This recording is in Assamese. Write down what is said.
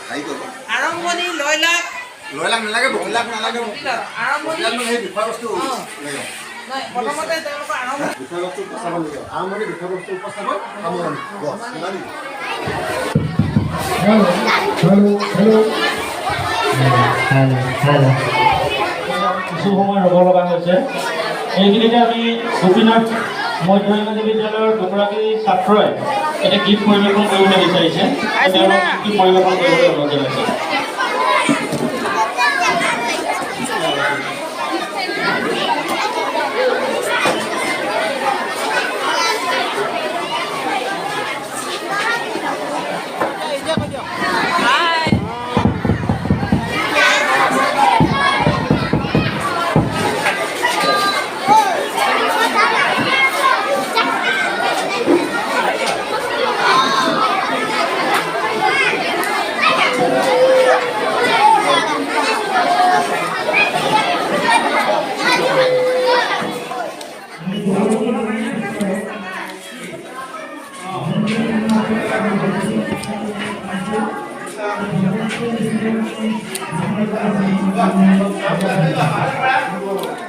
বাইদেউ আৰম্ভণি লয়লাখ নালাগে বহিলাখ নালাগে আৰম্ভণি সেই বিষয়বস্তু প্ৰথমতে তেওঁলোকৰ বিষয়বস্তু উপস্থাপন লাগে আৰম্ভণি বিষয়বস্তু উপস্থাপন সামৰণি কিছু সময় ৰ'ব লগা হৈছে এইখিনিতে আমি গোপীনাথ মধ্য ইংৰাজী বিদ্যালয়ৰ দুগৰাকী ছাত্ৰই এটা গীত পৰিৱেশন কৰিবলৈ বিচাৰিছে তেওঁলোক গীত পৰিৱেশন কৰিবলৈ অনুৰোধ জনাইছে Gracias.